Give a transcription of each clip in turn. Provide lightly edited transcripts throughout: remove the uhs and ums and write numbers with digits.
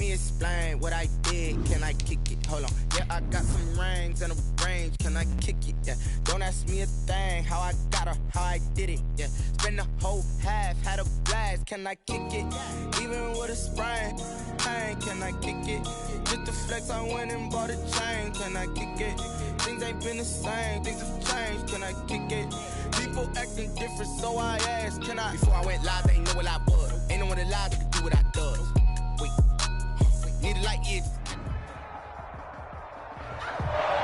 me explain what I did. Can I kick it? Hold on. Yeah, I got some rings and a range. Can I kick it? Yeah. Don't ask me a thing. How I got her, how I did it. Yeah. Spend the whole half, had a blast. Can I kick it? Even with a sprain. Pain, can I kick it? Just to flex, I went and bought a chain. Can I kick it? Things ain't been the same. Things have changed. Can I kick it? People acting different, so I asked, can I? Before I went live, they ain't know what I was. Ain't no one alive that could do what I does. Wait, need a light years.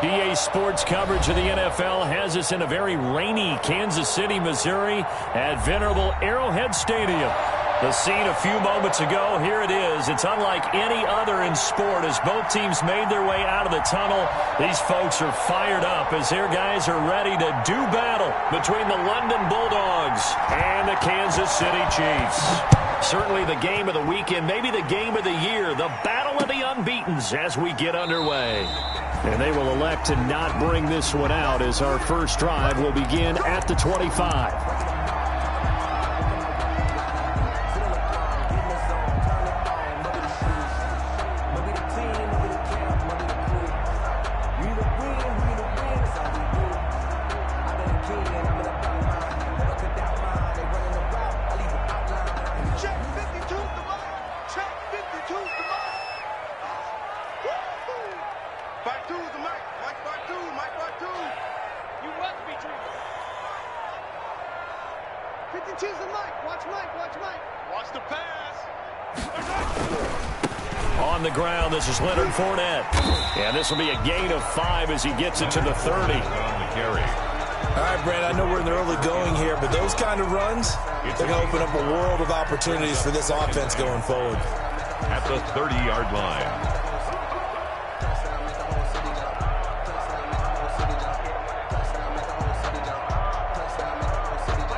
EA Sports coverage of the NFL has us in a very rainy Kansas City, Missouri at venerable Arrowhead Stadium. The scene a few moments ago, here it is. It's unlike any other in sport as both teams made their way out of the tunnel. These folks are fired up as their guys are ready to do battle between the London Bulldogs and the Kansas City Chiefs. Certainly the game of the weekend, maybe the game of the year, the battle of the unbeatens as we get underway. And they will elect to not bring this one out as our first drive will begin at the 25. On the ground, this is Leonard Fournette. And this will be a gain of 5 as he gets it to the 30. All right, Brent, I know we're in the early going here, but those kind of runs, they're going to open up a world of opportunities for this offense going forward. At the 30-yard line.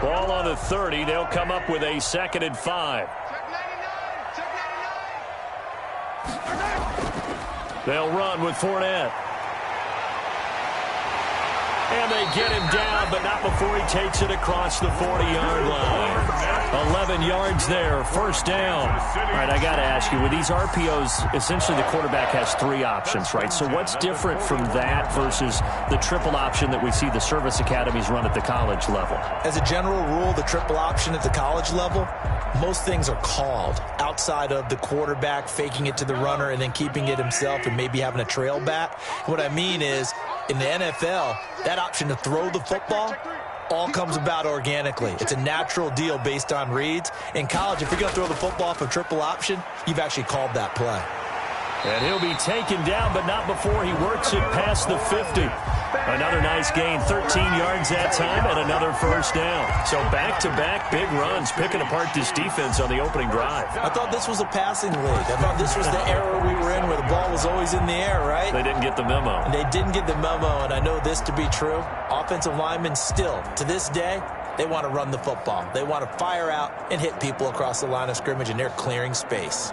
Ball on the 30. They'll come up with a 2nd and 5. They'll run with Fournette. And they get him down, but not before he takes it across the 40-yard line. 11 yards there, first down. All right, I got to ask you, with these RPOs, essentially the quarterback has 3 options, right? So what's different from that versus the triple option that we see the service academies run at the college level? As a general rule, the triple option at the college level, most things are called outside of the quarterback faking it to the runner and then keeping it himself and maybe having a trail back. What I mean is, in the NFL, that option to throw the football all comes about organically. It's a natural deal based on reads. In college, if you're going to throw the football off a triple option, you've actually called that play. And he'll be taken down, but not before he works it past the 50. Another nice gain, 13 yards that time, and another first down. So back-to-back big runs, picking apart this defense on the opening drive. I thought this was a passing league. I thought this was the era we were in where the ball was always in the air, right? They didn't get the memo. And they didn't get the memo, and I know this to be true. Offensive linemen still, to this day, they want to run the football. They want to fire out and hit people across the line of scrimmage, and they're clearing space.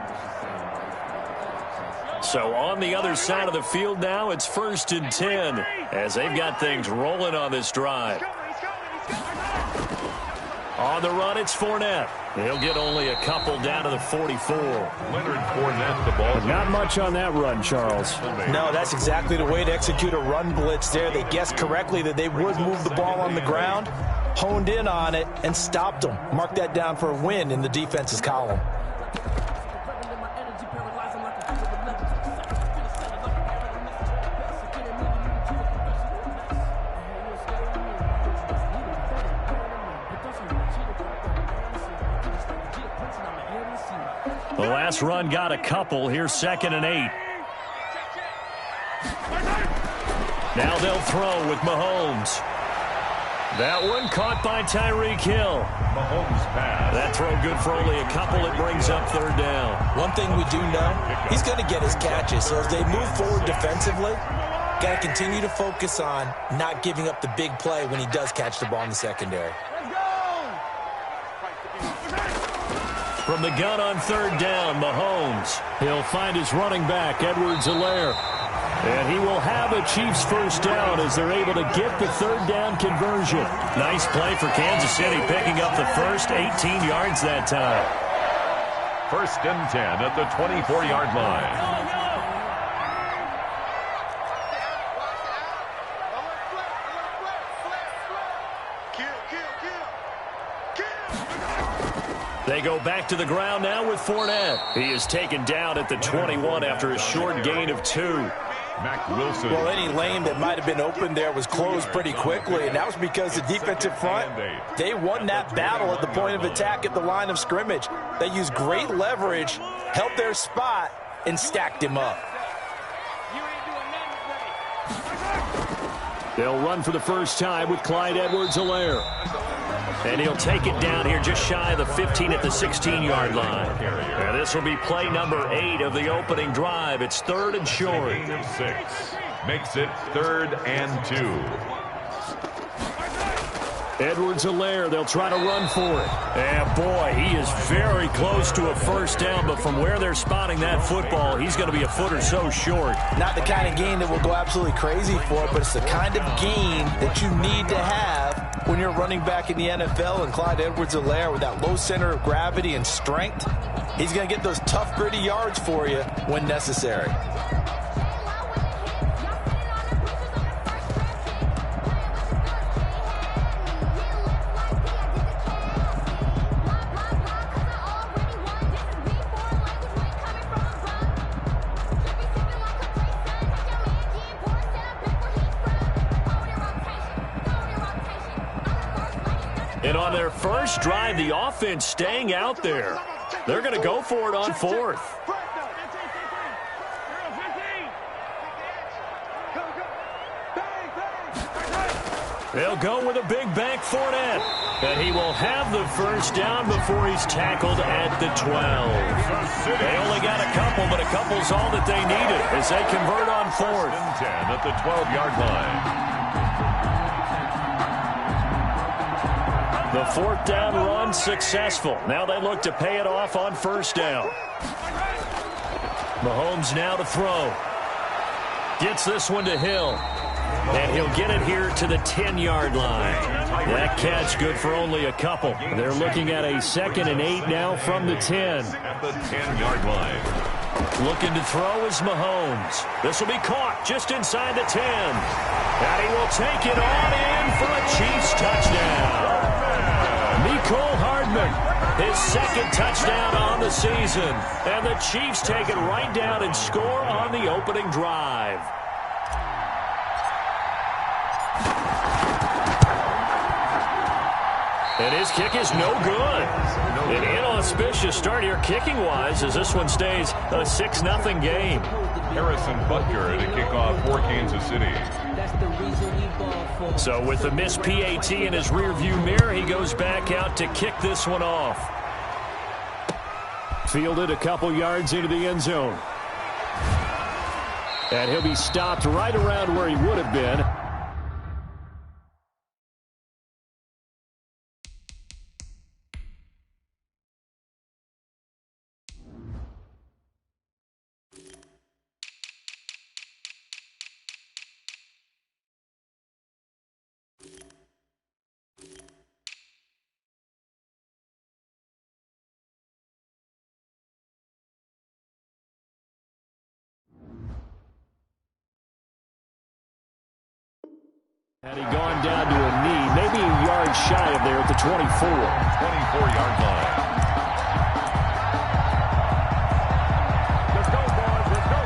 So on the other side of the field now, it's 1st and 10 as they've got things rolling on this drive. On the run, it's Fournette. He'll get only a couple down to the 44. Leonard Fournette, the ball. Not much on that run, Charles. No, that's exactly the way to execute a run blitz there. They guessed correctly that they would move the ball on the ground, honed in on it, and stopped them. Mark that down for a win in the defense's column. The last run got a couple. Here's 2nd and 8. Now they'll throw with Mahomes. That one caught by Tyreek Hill. Mahomes pass. That throw good for only a couple. It brings up 3rd down. One thing we do know, he's going to get his catches. So as they move forward defensively, got to continue to focus on not giving up the big play when he does catch the ball in the secondary. From the gun on 3rd down, Mahomes. He'll find his running back, Edwards-Helaire. And he will have a Chiefs first down as they're able to get the 3rd down conversion. Nice play for Kansas City, picking up the first 18 yards that time. First and 10 at the 24-yard line. They go back to the ground now with Fournette. He is taken down at the 21 after a short gain of 2. Mac Wilson. Well, any lane that might have been open there was closed pretty quickly, and that was because the defensive front, they won that battle at the point of attack at the line of scrimmage. They used great leverage, held their spot, and stacked him up. They'll run for the first time with Clyde Edwards-Helaire. And he'll take it down here just shy of the 15 at the 16-yard line. And this will be play number 8 of the opening drive. It's 3rd and short. 6 makes it 3rd and 2. Edwards-Helaire, they'll try to run for it. And boy, he is very close to a first down, but from where they're spotting that football, he's going to be a foot or so short. Not the kind of gain that will go absolutely crazy for, but it's the kind of gain that you need to have when you're running back in the NFL. And Clyde Edwards-Helaire, with that low center of gravity and strength, he's going to get those tough, gritty yards for you when necessary. And on their first drive, the offense staying out there. They're going to go for it on 4th. They'll go with a big bank Fournette. And he will have the first down before he's tackled at the 12. They only got a couple, but a couple's all that they needed as they convert on 4th. First and 10 at the 12-yard line. The 4th down run successful. Now they look to pay it off on first down. Mahomes now to throw. Gets this one to Hill. And he'll get it here to the 10-yard line. That catch good for only a couple. They're looking at a 2nd and 8 now from the 10. At the 10-yard line. Looking to throw is Mahomes. This will be caught just inside the 10. And he will take it on in for a Chiefs touchdown. Mecole Hardman, his 2nd touchdown on the season. And the Chiefs take it right down and score on the opening drive. And his kick is no good. An inauspicious start here kicking-wise as this one stays a 6-0 game. Harrison Butker to kick off for Kansas City. So with the missed PAT in his rearview mirror, he goes back out to kick this one off. Fielded a couple yards into the end zone. And he'll be stopped right around where he would have been. Had he gone down to a knee, maybe a yard shy of there at the 24. 24-yard line. Let's go, boys. Let's go.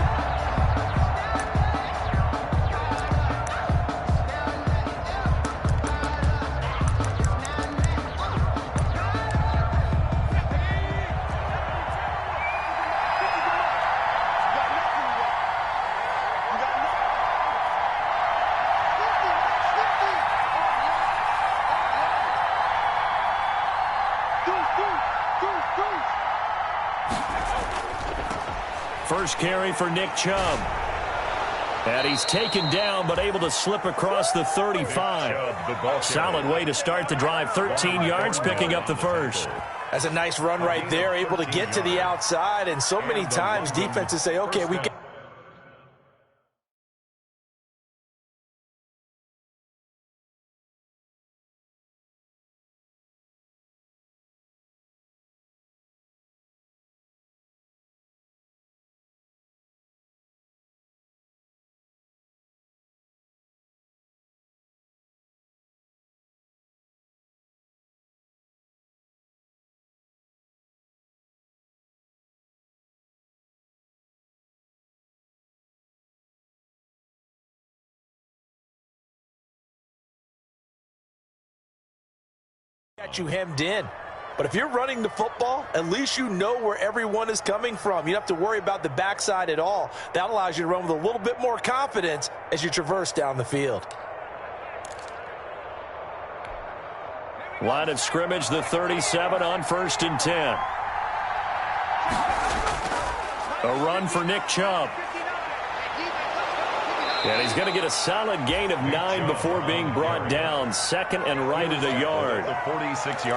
First carry for Nick Chubb. And he's taken down but able to slip across the 35. Solid way to start the drive. 13 yards, picking up the first. That's a nice run right there, able to get to the outside. And so many times defenses say, okay, we can Got you hemmed in. But if you're running the football, at least you know where everyone is coming from. You don't have to worry about the backside at all. That allows you to run with a little bit more confidence as you traverse down the field. Line of scrimmage, the 37 on 1st and 10. A run for Nick Chubb. And he's going to get a solid gain of 9 before being brought down. 2nd and right at a yard.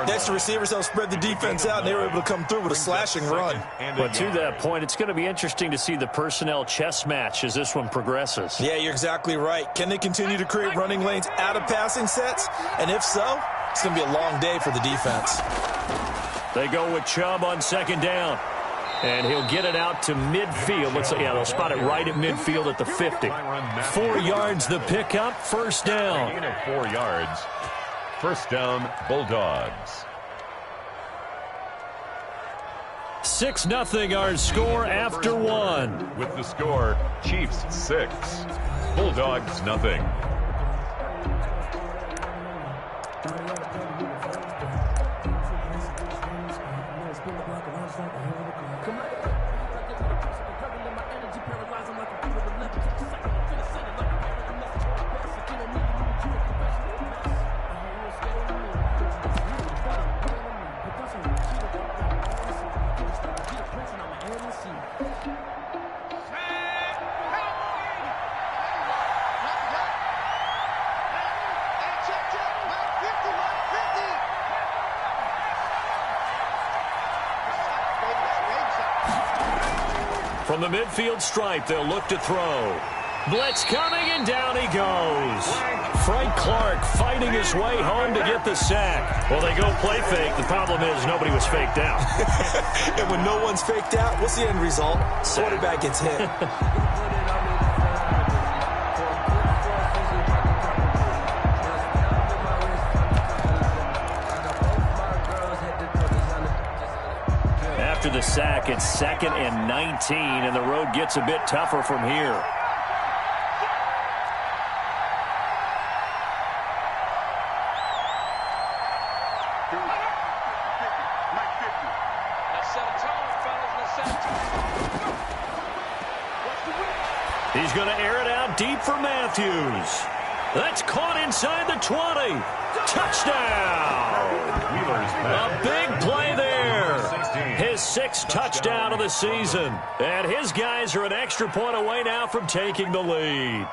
Next, the receivers helped spread the defense out, and they were able to come through with a slashing run. But to that point, it's going to be interesting to see the personnel chess match as this one progresses. Yeah, you're exactly right. Can they continue to create running lanes out of passing sets? And if so, it's going to be a long day for the defense. They go with Chubb on 2nd down. And he'll get it out to midfield. Looks like, yeah, they'll spot it right at midfield at the 50. 4 yards the pickup, 1st down. Gain of 4 yards. 1st down, Bulldogs. 6-0 our score after 1. With the score, Chiefs 6, Bulldogs nothing. From the midfield stripe, they'll look to throw. Blitz coming, and down he goes. Frank Clark fighting his way home to get the sack. Well, they go play fake. The problem is nobody was faked out. And when no one's faked out, what's the end result? Quarterback gets hit. After the sack, it's 2nd and 19, and the road gets a bit tougher from here. He's going to air it out deep for Matthews. That's caught inside the 20. Touchdown! A big play there. His 6th touchdown of the season. And his guys are an extra point away now from taking the lead.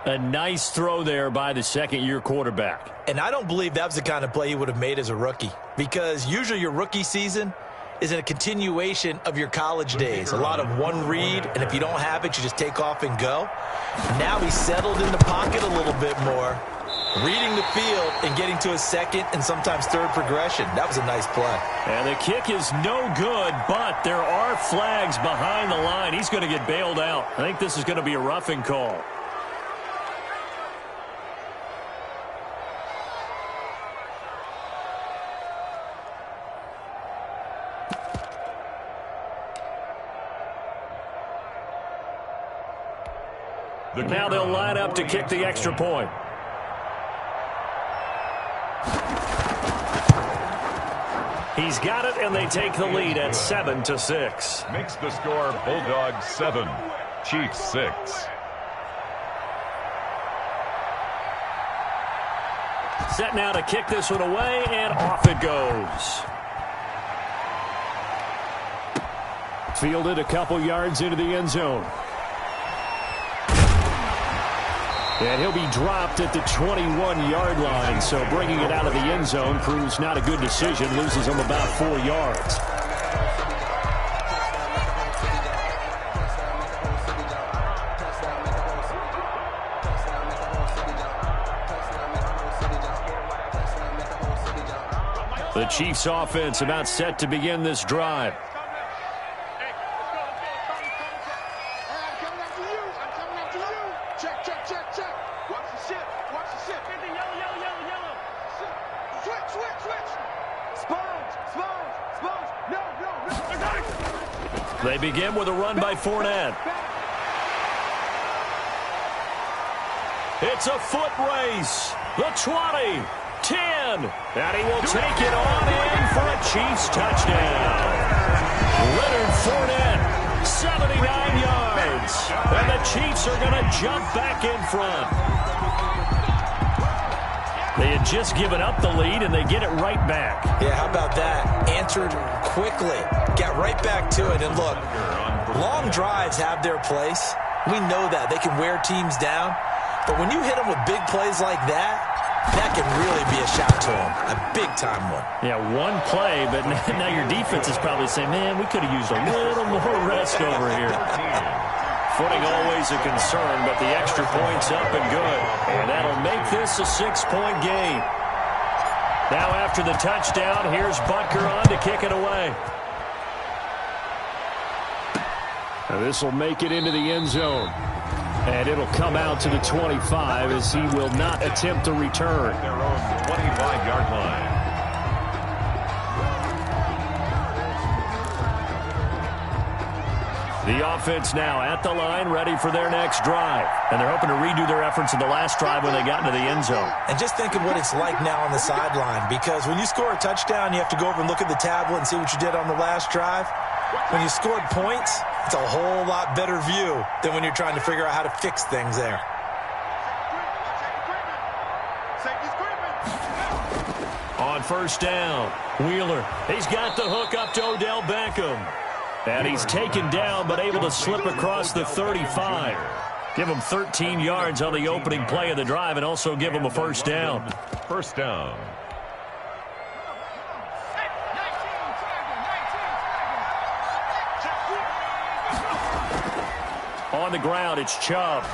A nice throw there by the 2nd-year quarterback. And I don't believe that was the kind of play he would have made as a rookie. Because usually your rookie season is a continuation of your college days. A lot of one read, and if you don't have it, you just take off and go. Now he's settled in the pocket a little bit more, reading the field and getting to his 2nd and sometimes 3rd progression. That was a nice play. And the kick is no good, but there are flags behind the line. He's going to get bailed out. I think this is going to be a roughing call. Now they'll line up to kick the extra point. He's got it, and they take the lead at 7-6. Makes the score Bulldogs 7, Chiefs 6. Set now to kick this one away, and off it goes. Fielded a couple yards into the end zone. And he'll be dropped at the 21-yard line, so bringing it out of the end zone proves not a good decision, loses him about 4 yards. The Chiefs offense about set to begin this drive. They begin with a run by Fournette. It's a foot race. the 20, 10, and he will take it on in for a Chiefs touchdown. Leonard Fournette, 79 yards, and the Chiefs are going to jump back in front. They had just given up the lead, and they get it right back. Yeah, how about that? Answered quickly, got right back to it, and look, long drives have their place. We know that. They can wear teams down, but when you hit them with big plays like that, that can really be a shot to them, a big-time one. Yeah, one play, but now your defense is probably saying, man, we could have used a little more rest over here. Footing always a concern, but the extra point's up and good. And that'll make this a 6-point game. Now after the touchdown, here's Butker on to kick it away. This will make it into the end zone. And it'll come out to the 25 as he will not attempt to return. Their own 25-yard line. The offense now at the line, ready for their next drive. And they're hoping to redo their efforts in the last drive when they got into the end zone. And just think of what it's like now on the sideline, because when you score a touchdown, you have to go over and look at the tablet and see what you did on the last drive. When you scored points, it's a whole lot better view than when you're trying to figure out how to fix things there. On first down, Wheeler. He's got the hook up to Odell Beckham. And he's taken down but able to slip across the 35. Give him 13 yards on the opening play of the drive and also give him a first down. First down. On the ground, it's Chubb.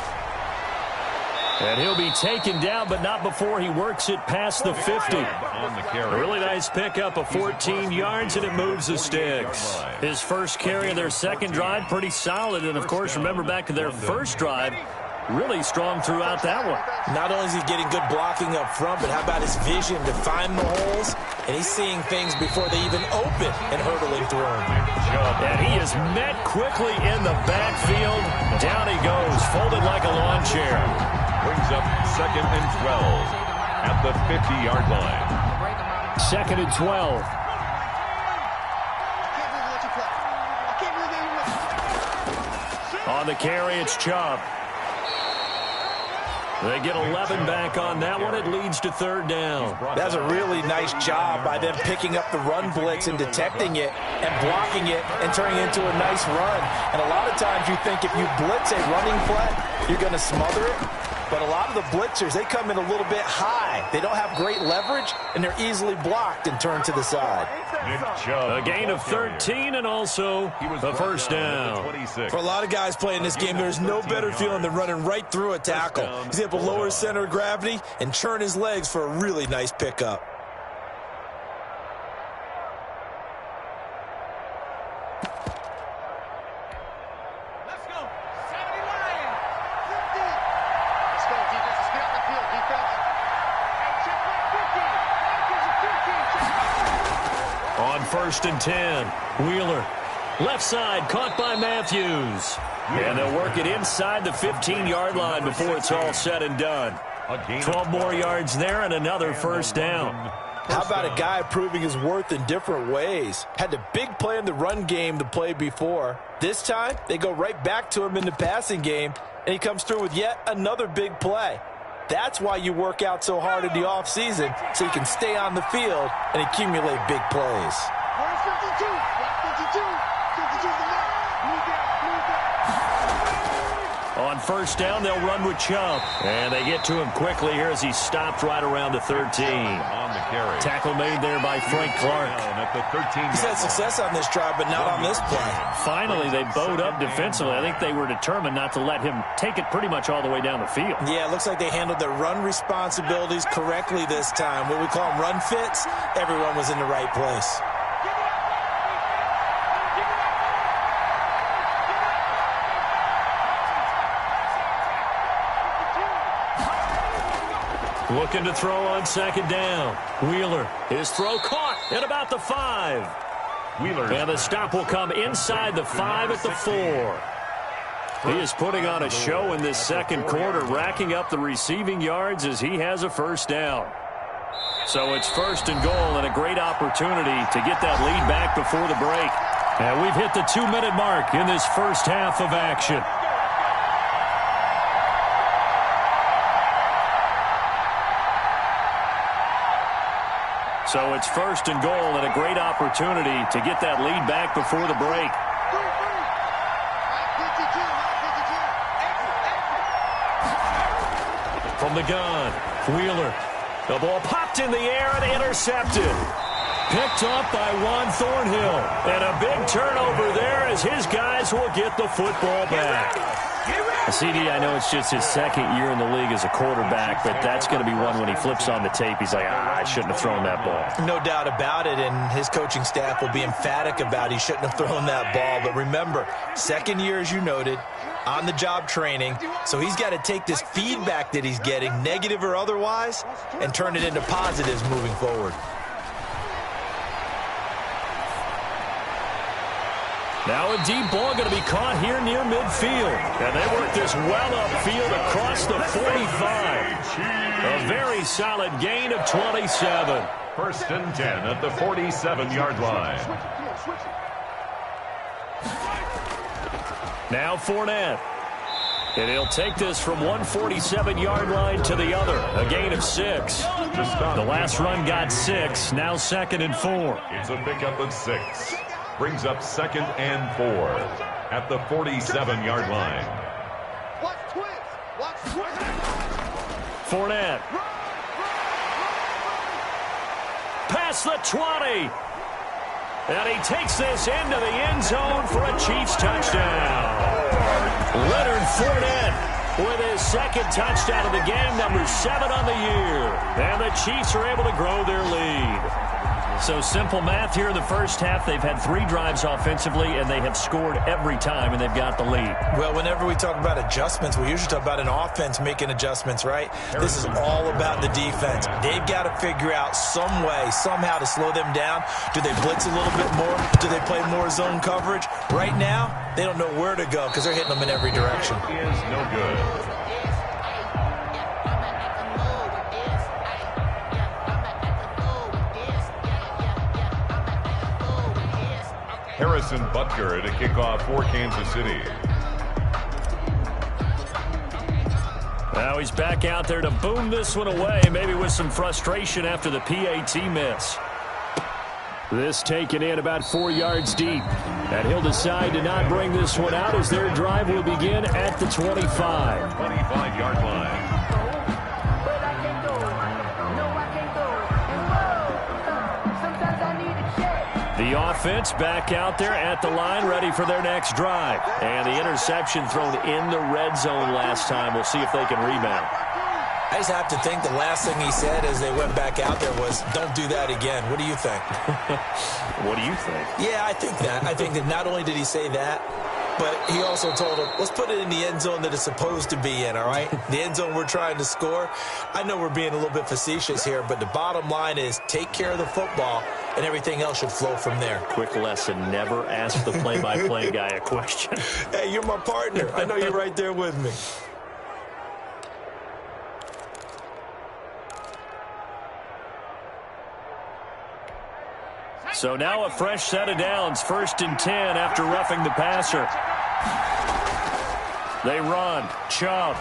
And he'll be taken down, but not before he works it past the 50. A really nice pickup of 14 yards, and it moves the sticks. His first carry of their second drive, pretty solid. And, of course, remember back to their first drive, really strong throughout that one. Not only is he getting good blocking up front, but how about his vision to find the holes? And he's seeing things before they even open and hurdling through them. And he is met quickly in the backfield. Down he goes, folded like a lawn chair. Brings up 2nd and 12 at the 50-yard line. 2nd and 12. On the carry, it's Chubb. They get 11 back on that one. It leads to 3rd down. That's a really nice job by them picking up the run blitz and detecting it and blocking it and turning it into a nice run. And a lot of times you think if you blitz a running play, you're going to smother it. But a lot of the blitzers, they come in a little bit high. They don't have great leverage, and they're easily blocked and turned to the side. A gain of 13 and also a first down. For a lot of guys playing this game, there's no better feeling than running right through a tackle. He's able to lower his center of gravity and churn his legs for a really nice pickup. First and 10. Wheeler. Left side, caught by Matthews. And they'll work it inside the 15-yard line before it's all said and done. 12 more yards there and another first down. How about a guy proving his worth in different ways? Had the big play in the run game the play before. This time, they go right back to him in the passing game, and he comes through with yet another big play. That's why you work out so hard in the offseason, so you can stay on the field and accumulate big plays. On first down, they'll run with Chubb. And they get to him quickly here as he stopped right around the 13. On the carry. Tackle made there by Frank Clark. At the 13. He's had success on this drive, but not on this play. Finally, they bowed up defensively. I think they were determined not to let him take it pretty much all the way down the field. Yeah, it looks like they handled their run responsibilities correctly this time. What we call them run fits, everyone was in the right place. Looking to throw on second down. Wheeler, his throw caught at about the 5. Wheeler. And the stop will come inside the 5 at the 4. He is putting on a show in this second quarter, racking up the receiving yards as he has a first down. So it's first and goal and a great opportunity to get that lead back before the break. And we've hit the 2-minute mark in this first half of action. So it's first and goal and a great opportunity to get that lead back before the break. From the gun, Wheeler. The ball popped in the air and intercepted. Picked up by Juan Thornhill. And a big turnover there as his guys will get the football back. CD, I know it's just his second year in the league as a quarterback, but that's going to be one when he flips on the tape. He's like, I shouldn't have thrown that ball. No doubt about it, and his coaching staff will be emphatic about he shouldn't have thrown that ball. But remember, second year, as you noted, on-the-job training, so he's got to take this feedback that he's getting, negative or otherwise, and turn it into positives moving forward. Now a deep ball going to be caught here near midfield. And they work this well upfield across the 45. A very solid gain of 27. First and 10 at the 47-yard line. Now Fournette. And he'll take this from one 47-yard line to the other. A gain of 6. The last run got 6. Now second and 4. It's a pickup of 6. Brings up second and 4 at the 47-yard line. Fournette. Past the 20. And he takes this into the end zone for a Chiefs touchdown. Leonard Fournette with his second touchdown of the game, number 7 on the year. And the Chiefs are able to grow their lead. So simple math here in the first half. They've had 3 drives offensively, and they have scored every time, and they've got the lead. Well, whenever we talk about adjustments, we usually talk about an offense making adjustments, right? This is all about the defense. They've got to figure out some way, somehow to slow them down. Do they blitz a little bit more? Do they play more zone coverage? Right now, they don't know where to go because they're hitting them in every direction. Is no good. Harrison Butker to kick off for Kansas City. Now he's back out there to boom this one away, maybe with some frustration after the PAT miss. This taken in about 4 yards deep. And he'll decide to not bring this one out as their drive will begin at the 25. 25-yard line. The offense back out there at the line, ready for their next drive. And the interception thrown in the red zone last time. We'll see if they can rebound. I just have to think the last thing he said as they went back out there was, don't do that again. What do you think? What do you think? Yeah, I think that. I think that not only did he say that, but he also told him, let's put it in the end zone that it's supposed to be in, all right? The end zone we're trying to score. I know we're being a little bit facetious here, but the bottom line is take care of the football, and everything else should flow from there. Quick lesson, never ask the play-by-play guy a question. Hey, you're my partner. I know you're right there with me. So now a fresh set of downs, first and 10 after roughing the passer. They run. Chubb.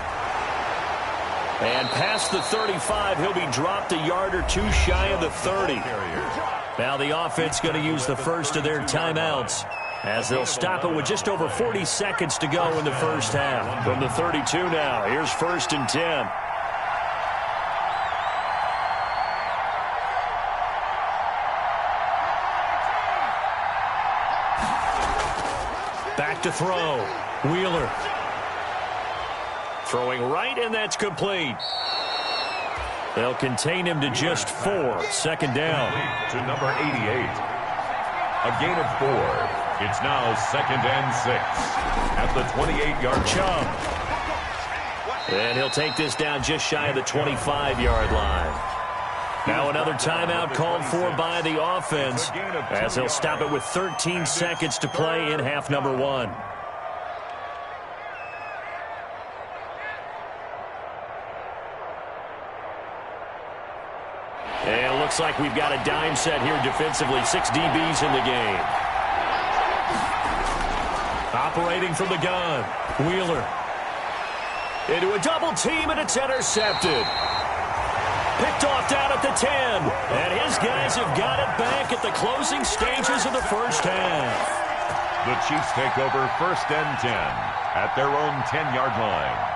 And past the 35, he'll be dropped a yard or 2 shy of the 30. Now the offense going to use the first of their timeouts as they'll stop it with just over 40 seconds to go in the first half. From the 32 now, here's first and 10. Back to throw. Wheeler. Throwing right, and that's complete. They'll contain him to just 4. Second down. To number 88. A gain of 4. It's now second and 6 at the 28-yard Chubb. And he'll take this down just shy of the 25-yard line. Now another timeout called for by the offense as they'll stop it with 13 seconds to play in half number 1. looks like we've got a dime set here defensively. 6 DBs in the game. Operating from the gun, Wheeler. Into a double team, and it's intercepted. Picked off down at the 10. And his guys have got it back at the closing stages of the first half. The Chiefs take over 1st and 10 at their own 10-yard line.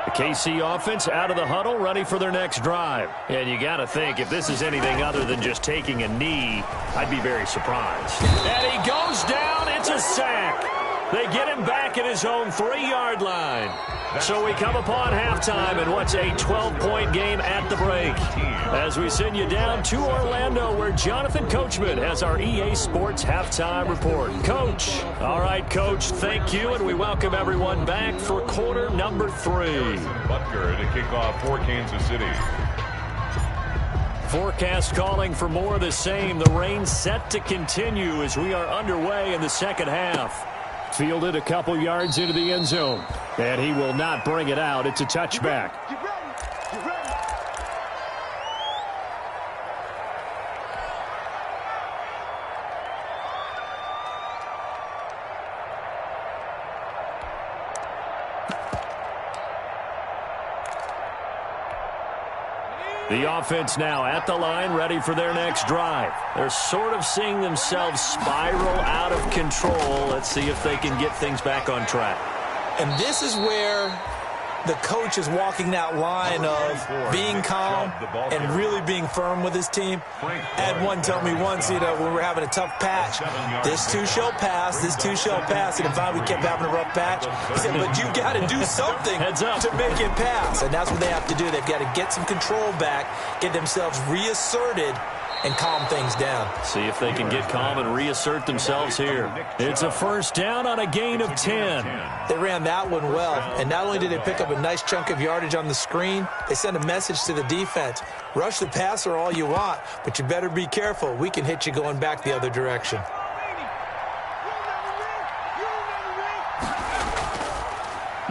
The KC offense out of the huddle, ready for their next drive. And you got to think, if this is anything other than just taking a knee, I'd be very surprised. And he goes down. It's a sack. They get him back at his own 3-yard line. So we come upon halftime in what's a 12-point game at the break. As we send you down to Orlando, where Jonathan Coachman has our EA Sports halftime report. Coach. All right, Coach, thank you, and we welcome everyone back for quarter number 3. Butker to kick off for Kansas City. Forecast calling for more of the same. The rain set to continue as we are underway in the second half. Fielded a couple yards into the end zone. And he will not bring it out. It's a touchback. The offense now at the line, ready for their next drive. They're sort of seeing themselves spiral out of control. Let's see if they can get things back on track. And this is where the coach is walking that line of being calm and really being firm with his team. I had one tell me once, when we were having a tough patch, this too shall pass, this too shall pass. And finally we kept having a rough patch. He said, but you got to do something to make it pass. And that's what they have to do. They've got to get some control back, get themselves reasserted, and calm things down. See if they can get calm and reassert themselves here. It's a first down on a gain of 10. They ran that one well, and not only did they pick up a nice chunk of yardage on the screen, they sent a message to the defense. Rush the passer all you want, but you better be careful. We can hit you going back the other direction.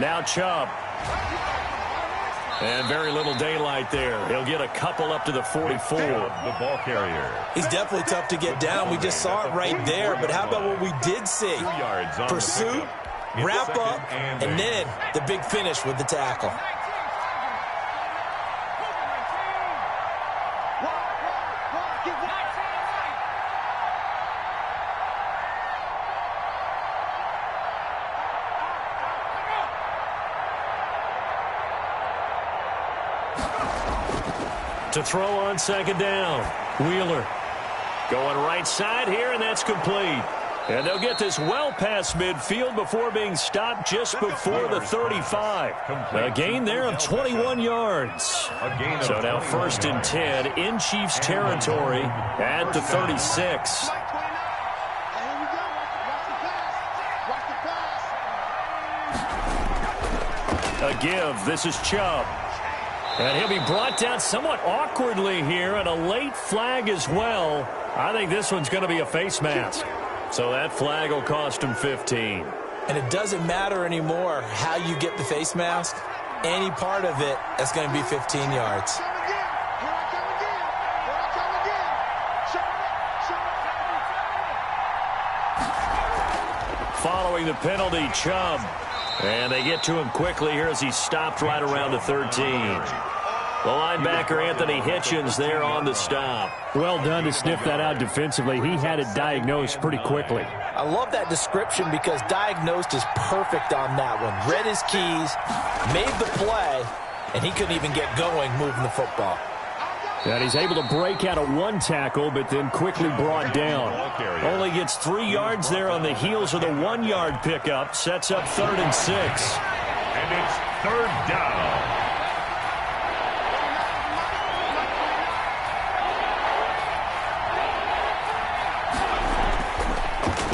Now Chubb. And very little daylight there. He'll get a couple up to the 44. The ball carrier. He's definitely tough to get down. We just saw it right there. But how about what we did see? Pursuit, wrap up, and then the big finish with the tackle. To throw on second down. Wheeler going right side here, and that's complete. And they'll get this well past midfield before being stopped just before the 35. A gain there of 21 yards. So now 1st and 10 in Chiefs territory at the 36. A give. This is Chubb. And he'll be brought down somewhat awkwardly here, and a late flag as well. I think this one's going to be a face mask. So that flag will cost him 15. And it doesn't matter anymore how you get the face mask. Any part of it, that's going to be 15 yards. Following the penalty, Chubb. And they get to him quickly here as he's stopped right around the 13. The linebacker, Anthony Hitchens, there on the stop. Well done to sniff that out defensively. He had it diagnosed pretty quickly. I love that description because diagnosed is perfect on that one. Read his keys, made the play, and he couldn't even get going moving the football. And he's able to break out of one tackle, but then quickly brought down. Only gets 3 yards there on the heels of the 1-yard pickup. Sets up 3rd and 6. And it's 3rd down.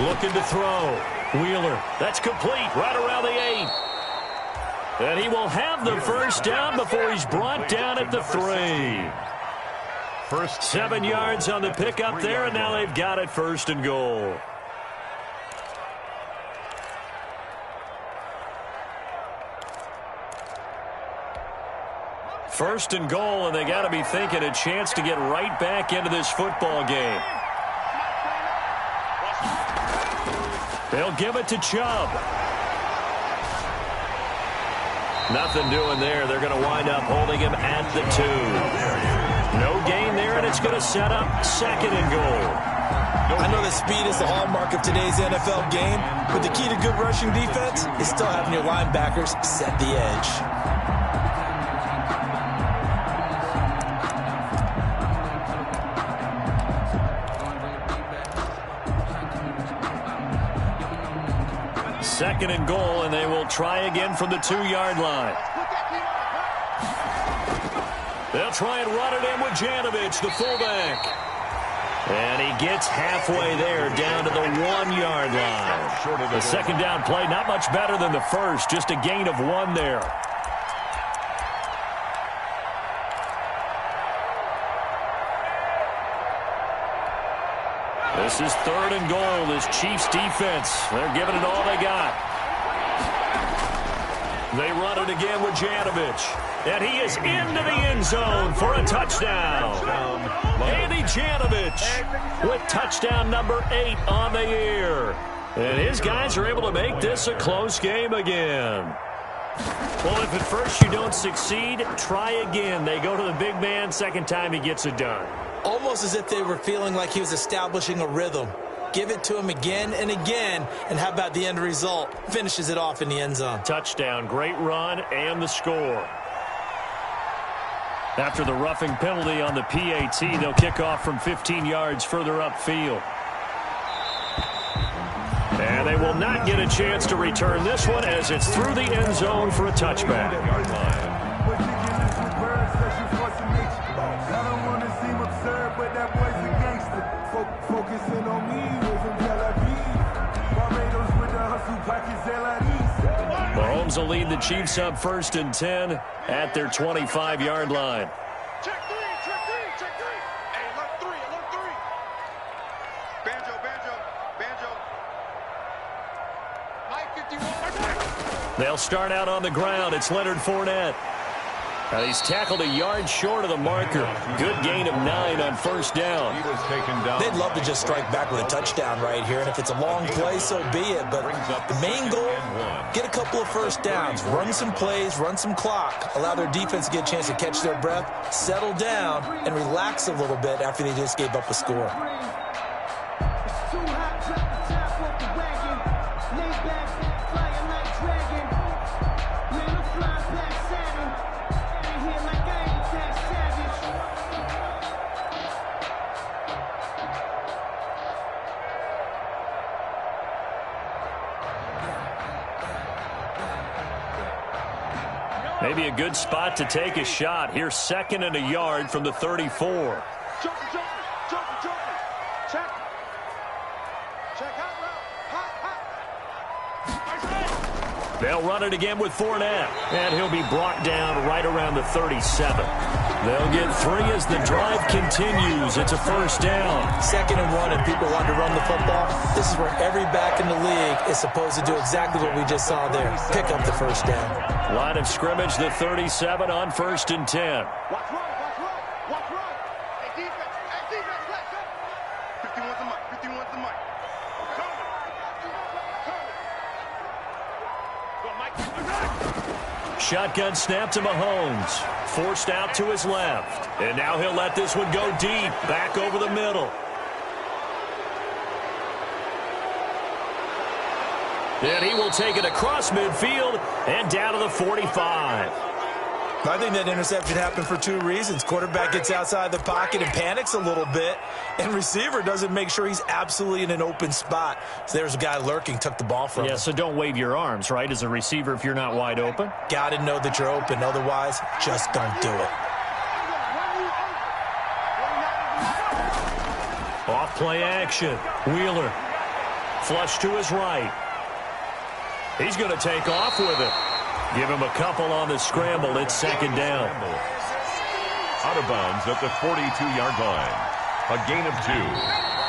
Looking to throw. Wheeler. That's complete. Right around the 8. And he will have the first down before he's brought down at the 3. 7 yards on the pickup there, and now they've got it 1st and goal. First and goal, and they got to be thinking a chance to get right back into this football game. They'll give it to Chubb. Nothing doing there. They're going to wind up holding him at the 2. No gain there, and it's going to set up second and goal. I know that speed is the hallmark of today's NFL game, but the key to good rushing defense is still having your linebackers set the edge. Second and goal, and they will try again from the 2-yard line. They'll try and run it in with Janovich, the fullback. And he gets halfway there, down to the 1-yard line. The second down play, not much better than the first, just a gain of 1 there. This is third and goal. This Chiefs defense, they're giving it all they got. They run it again with Janovich. And he is into the end zone for a touchdown. Andy Janovich with touchdown number 8 on the year. And his guys are able to make this a close game again. Well, if at first you don't succeed, try again. They go to the big man. Second time he gets it done. Almost as if they were feeling like he was establishing a rhythm. Give it to him again and again, and how about the end result? Finishes it off in the end zone. Touchdown, great run, and the score. After the roughing penalty on the PAT, they'll kick off from 15 yards further upfield. And they will not get a chance to return this one as it's through the end zone for a touchback. Mahomes will lead the Chiefs up 1st and 10 at their 25-yard line. Check three. Hey, alert three. Banjo. Mike 51. They'll start out on the ground. It's Leonard Fournette. He's tackled a yard short of the marker. Good gain of 9 on first down. He was taken down. They'd love to just strike back with a touchdown right here, and if it's a long play, so be it. But the main goal, get a couple of first downs, run some plays, run some clock, allow their defense to get a chance to catch their breath, settle down, and relax a little bit after they just gave up a score. Maybe a good spot to take a shot. Here's 2nd and a yard from the 34. Check out route. They'll run it again with Fournette. And he'll be brought down right around the 37. They'll get 3 as the drive continues. It's a first down. 2nd and 1, and people want to run the football. This is where every back in the league is supposed to do exactly what we just saw there. Pick up the first down. Line of scrimmage, the 37 on 1st and 10. Watch right. Hey, defense, let's go. 51's the mic. Shotgun snap to Mahomes. Forced out to his left. And now he'll let this one go deep. Back over the middle. And he will take it across midfield and down to the 45. I think that interception happened for 2 reasons. Quarterback gets outside the pocket and panics a little bit, and receiver doesn't make sure he's absolutely in an open spot. So there's a guy lurking, took the ball from him. Yeah, so don't wave your arms, right, as a receiver if you're not wide open. Got to know that you're open. Otherwise, just don't do it. Off play action. Wheeler. Flush to his right. He's going to take off with it. Give him a couple on the scramble. It's 2nd down. Out of bounds at the 42-yard line. A gain of 2.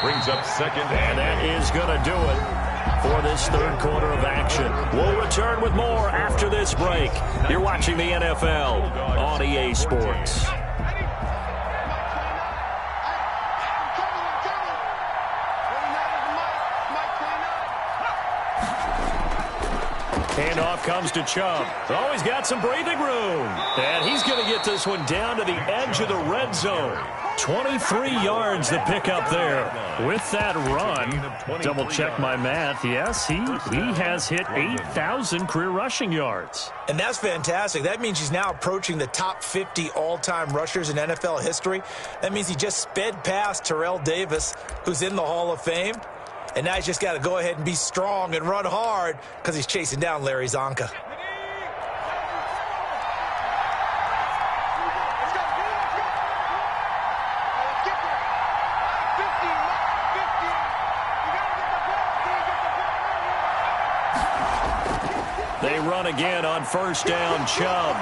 Brings up 2nd and that is going to do it. for this third quarter of action. We'll return with more after this break. You're watching the NFL on EA Sports. Handoff comes to Chubb. Oh, he's got some breathing room. And he's going to get this one down to the edge of the red zone. 23 yards the pickup there. With that run, double check my math. Yes, he has hit 8,000 career rushing yards. And that's fantastic. That means he's now approaching the top 50 all-time rushers in NFL history. That means he just sped past Terrell Davis, who's in the Hall of Fame. And now he's just got to go ahead and be strong and run hard because he's chasing down Larry Zonka. They run again on first down, Chubb.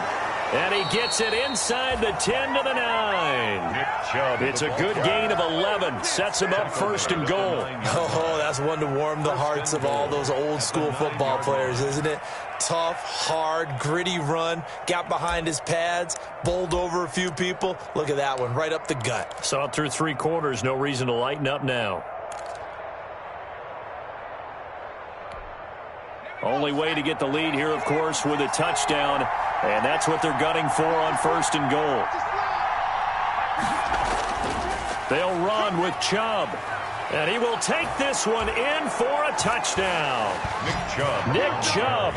And he gets it inside the 10 to the 9. It's a good gain of 11. Sets him up first and goal. Oh, that's one to warm the hearts of all those old school football players, isn't it? Tough, hard, gritty run. Got behind his pads, bowled over a few people. Look at that one, right up the gut. Saw it through 3 quarters. No reason to lighten up now. Only way to get the lead here, of course, with a touchdown. And that's what they're gunning for on first and goal. They'll run with Chubb. And he will take this one in for a touchdown. Nick Chubb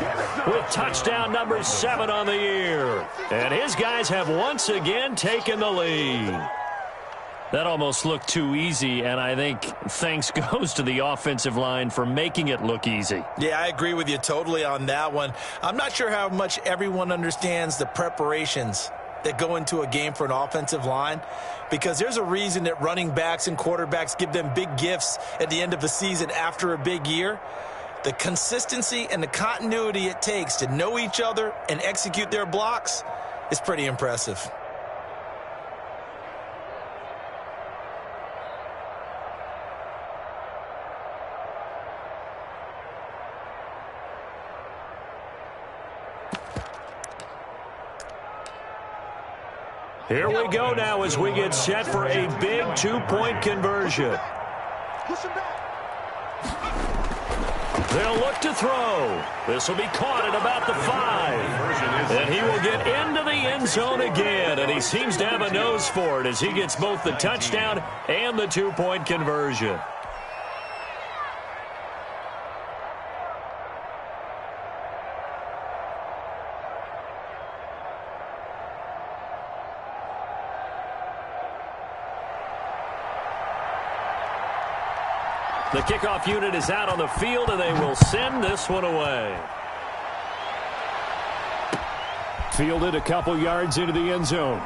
with touchdown number 7 on the year. And his guys have once again taken the lead. That almost looked too easy, and I think thanks goes to the offensive line for making it look easy. Yeah, I agree with you totally on that one. I'm not sure how much everyone understands the preparations that go into a game for an offensive line, because there's a reason that running backs and quarterbacks give them big gifts at the end of the season after a big year. The consistency and the continuity it takes to know each other and execute their blocks is pretty impressive. Here we go now as we get set for a big 2-point conversion. They'll look to throw. This will be caught at about the 5. And he will get into the end zone again. And he seems to have a nose for it as he gets both the touchdown and the 2-point conversion. The kickoff unit is out on the field, and they will send this one away. Fielded a couple yards into the end zone.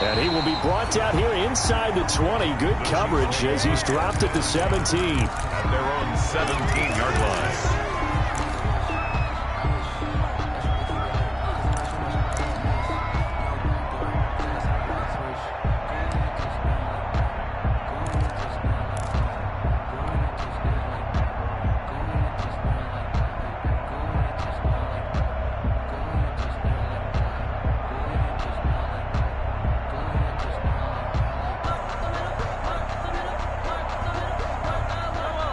And he will be brought down here inside the 20. Good coverage as he's dropped at the 17. At their own 17-yard line.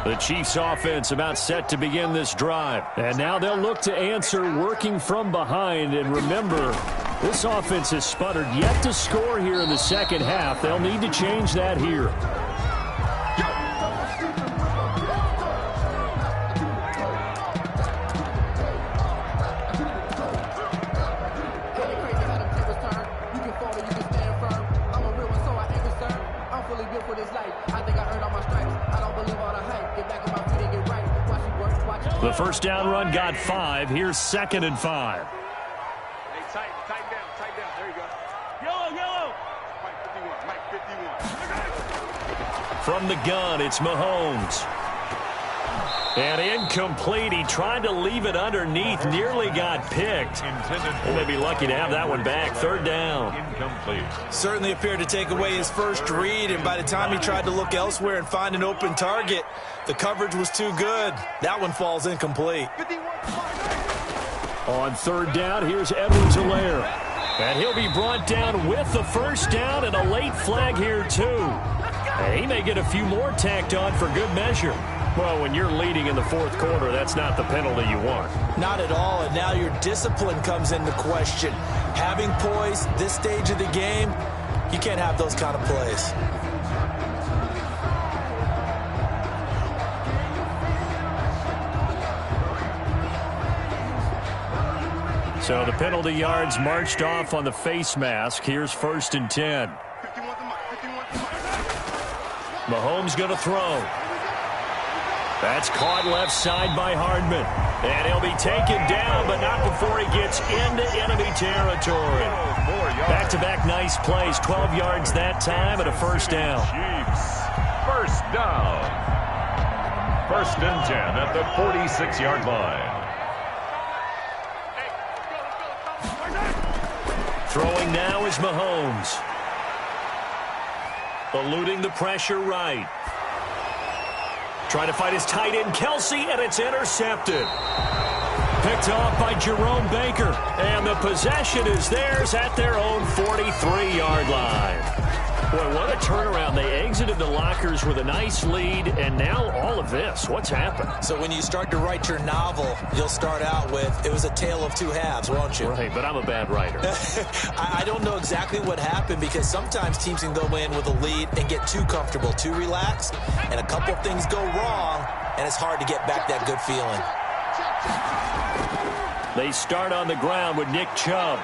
The Chiefs offense about set to begin this drive. And now they'll look to answer working from behind. And remember, this offense has sputtered yet to score here in the second half. They'll need to change that here. The first down run got 5. Here's 2nd and 5. Hey, tighten down. There you go. Yellow. Mike 51. From the gun, it's Mahomes. And incomplete. He tried to leave it underneath. Nearly got picked. He may be lucky to have that one back. Third down. Incomplete. Certainly appeared to take away his first read, and by the time he tried to look elsewhere and find an open target, the coverage was too good. That one falls incomplete. On third down, here's Edwards-Helaire. And he'll be brought down with the first down and a late flag here, too. And he may get a few more tacked on for good measure. Well, when you're leading in the fourth quarter, that's not the penalty you want. Not at all, and now your discipline comes into question. Having poise this stage of the game, you can't have those kind of plays. So the penalty yards marched off on the face mask. Here's 1st and 10. Mahomes going to throw. That's caught left side by Hardman. And he'll be taken down, but not before he gets into enemy territory. Back-to-back nice plays. 12 yards that time and a first down. Chiefs. First down. 1st and 10 at the 46-yard line. Throwing now is Mahomes. Eluding the pressure right. Trying to fight his tight end, Kelsey, and it's intercepted. Picked off by Jerome Baker. And the possession is theirs at their own 43-yard line. Boy, what a turnaround. They exited the lockers with a nice lead, and now all of this. What's happened? So when you start to write your novel, you'll start out with, it was a tale of two halves, won't you? Right, but I'm a bad writer. I don't know exactly what happened, because sometimes teams can go in with a lead and get too comfortable, too relaxed, and a couple things go wrong, and it's hard to get back that good feeling. They start on the ground with Nick Chubb.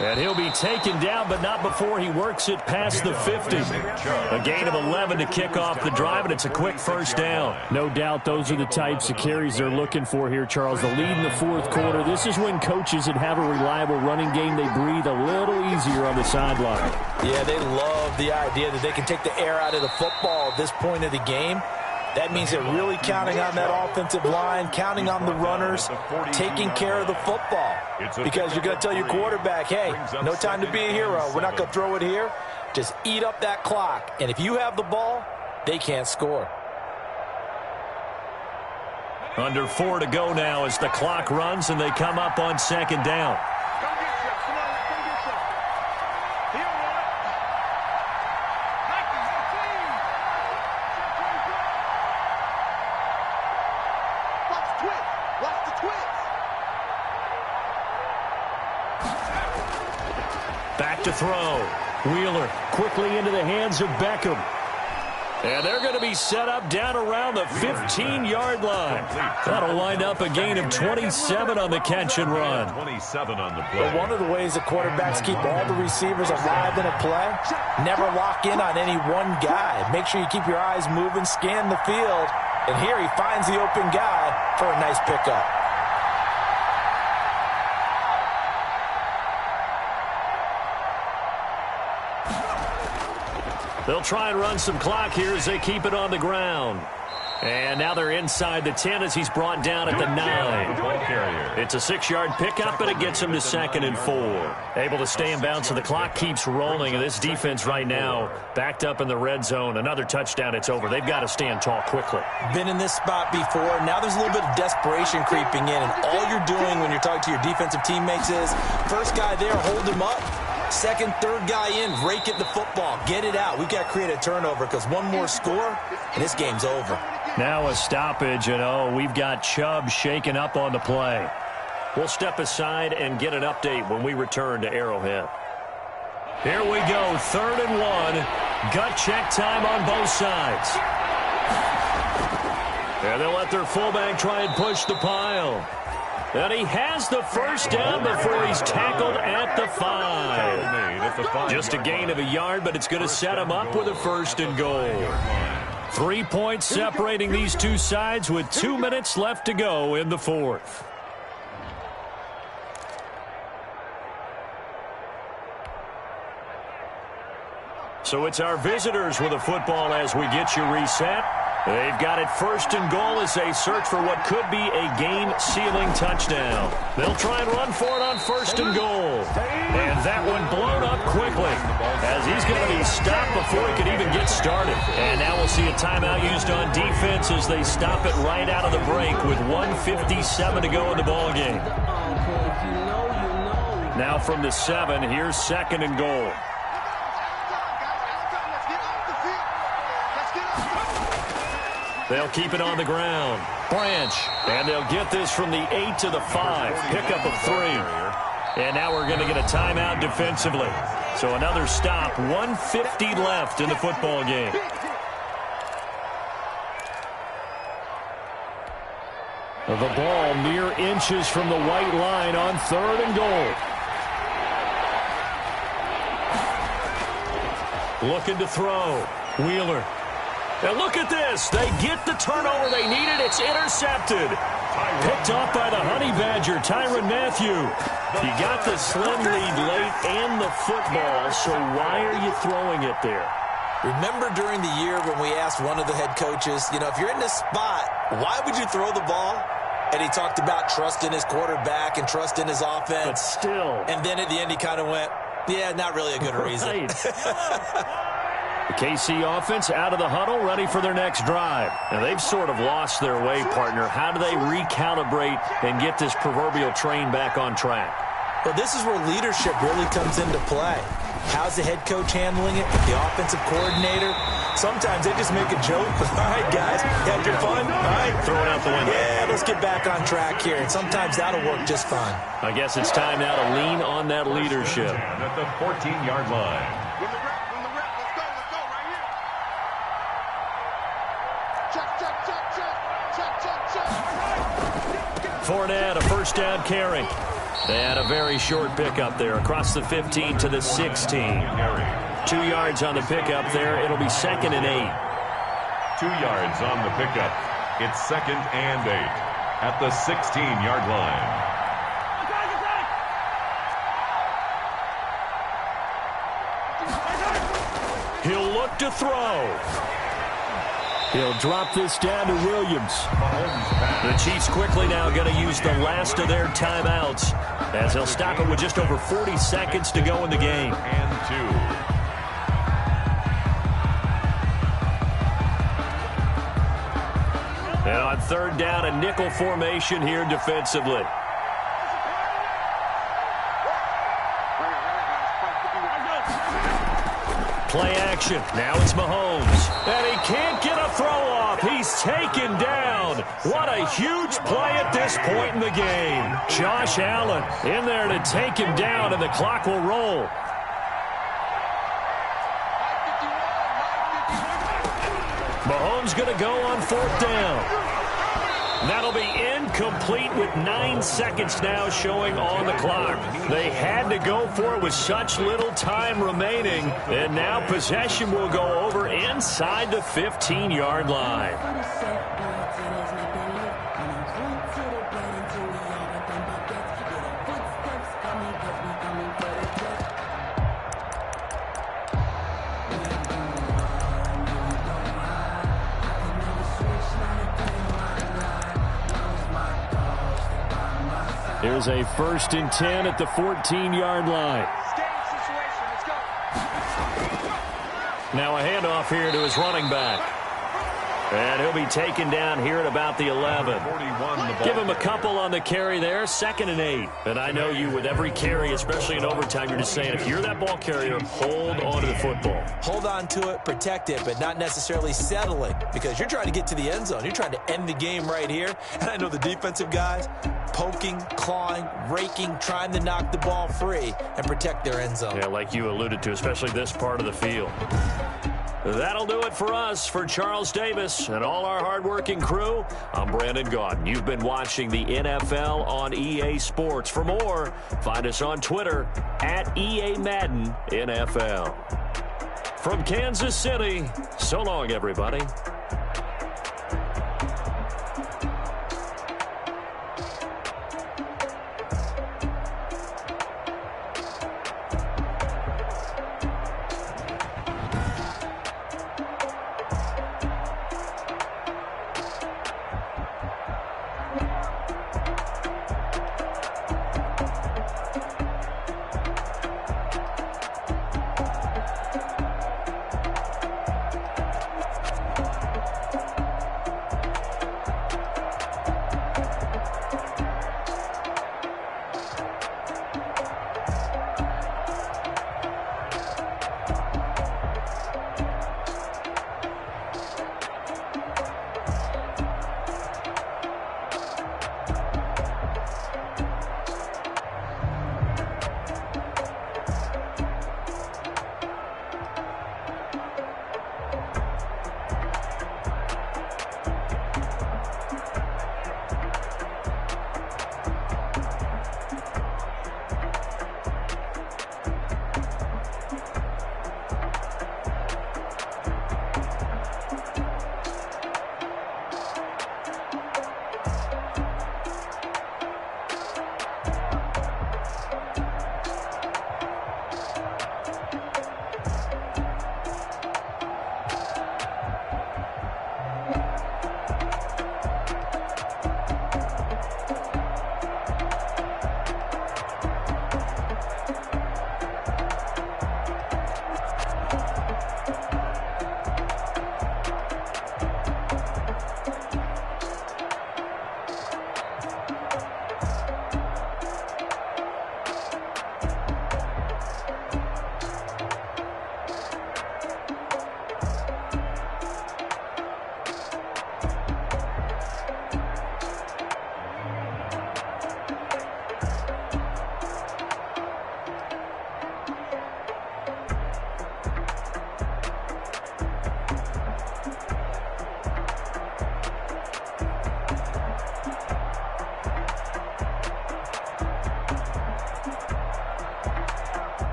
And he'll be taken down, but not before he works it past the 50. A gain of 11 to kick off the drive, and it's a quick first down. No doubt those are the types of carries they're looking for here, Charles. The lead in the fourth quarter. This is when coaches that have a reliable running game, they breathe a little easier on the sideline. Yeah, they love the idea that they can take the air out of the football at this point of the game. That means they're really counting on that offensive line, counting on the runners, taking care of the football. Because you're going to tell your quarterback, hey, no time to be a hero. We're not going to throw it here. Just eat up that clock. And if you have the ball, they can't score. Under 4 to go now as the clock runs and they come up on second down. Back to throw. Wheeler quickly into the hands of Beckham. And they're going to be set up down around the 15-yard line. That'll wind up a gain of 27 on the catch and run. 27 on the play. But one of the ways the quarterbacks keep all the receivers alive in a play, never lock in on any one guy. Make sure you keep your eyes moving, scan the field. And here he finds the open guy for a nice pickup. They'll try and run some clock here as they keep it on the ground. And now they're inside the 10 as he's brought down at the 9. It's a 6-yard pickup, but it gets him to 2nd and 4. Able to stay in bounds, so the clock keeps rolling. And this defense right now backed up in the red zone. Another touchdown, it's over. They've got to stand tall quickly. Been in this spot before. Now there's a little bit of desperation creeping in. And all you're doing when you're talking to your defensive teammates is, first guy there, hold him up. Second, third guy in, rake it the football. Get it out. We've got to create a turnover because one more score, and this game's over. Now a stoppage, and we've got Chubb shaken up on the play. We'll step aside and get an update when we return to Arrowhead. Here we go, 3rd and 1. Gut check time on both sides. And they'll let their fullback try and push the pile. And he has the first down before he's tackled at the 5. Just a gain of a yard, but it's going to set him up with a 1st and goal. 3 points separating these two sides with 2 minutes left to go in the fourth. So it's our visitors with a football as we get you reset. They've got it first and goal as they search for what could be a game-sealing touchdown. They'll try and run for it on first and goal. And that one blown up quickly as he's going to be stopped before he could even get started. And now we'll see a timeout used on defense as they stop it right out of the break with 1:57 to go in the ballgame. Now from the 7, here's second and goal. They'll keep it on the ground. Branch. And they'll get this from the 8 to the 5. Pickup of 3. And now we're going to get a timeout defensively. So another stop. 1:50 left in the football game. The ball mere inches from the white line on third and goal. Looking to throw. Wheeler. And look at this. They get the turnover they needed. It's intercepted. Picked off by the Honey Badger, Tyrann Mathieu. You got the slim lead late and the football, so why are you throwing it there? Remember during the year when we asked one of the head coaches, if you're in this spot, why would you throw the ball? And he talked about trust in his quarterback and trust in his offense. But still. And then at the end he kind of went, yeah, not really a good reason. The KC offense out of the huddle, ready for their next drive. Now, they've sort of lost their way, partner. How do they recalibrate and get this proverbial train back on track? Well, this is where leadership really comes into play. How's the head coach handling it? The offensive coordinator? Sometimes they just make a joke. All right, guys, had your fun? All right, throw it out the window. Yeah, let's get back on track here. And sometimes that'll work just fine. I guess it's time now to lean on that leadership. At the 14-yard line. Fournette, a first down carry. And a very short pickup there across the 15 to the 16. 2 yards on the pickup there. It'll be second and 8. 2 yards on the pickup. It's second and 8 at the 16-yard line. He'll look to throw. He'll drop this down to Williams. The Chiefs quickly now going to use the last of their timeouts as they'll stop it with just over 40 seconds to go in the game. And 2. And on third down, a nickel formation here defensively. Play action. Now it's Mahomes. And he can't get a throw off. He's taken down. What a huge play at this point in the game. Josh Allen in there to take him down, and the clock will roll. Mahomes going to go on fourth down. That'll be incomplete with 9 seconds now showing on the clock. They had to go for it with such little time remaining, and now possession will go over inside the 15-yard line. Here's a first and 10 at the 14-yard line. Now a handoff here to his running back. And he'll be taken down here at about the 11. Give him a couple on the carry there. Second and 8. And I know you, with every carry, especially in overtime, you're just saying, if you're that ball carrier, hold on to the football. Hold on to it, protect it, but not necessarily settle it, because you're trying to get to the end zone. You're trying to end the game right here. And I know the defensive guys, poking, clawing, raking, trying to knock the ball free and protect their end zone. Yeah, like you alluded to, especially this part of the field. That'll do it for us. For Charles Davis and all our hardworking crew, I'm Brandon Gaudin. You've been watching the NFL on EA Sports. For more, find us on Twitter at EA Madden NFL. From Kansas City, so long, everybody.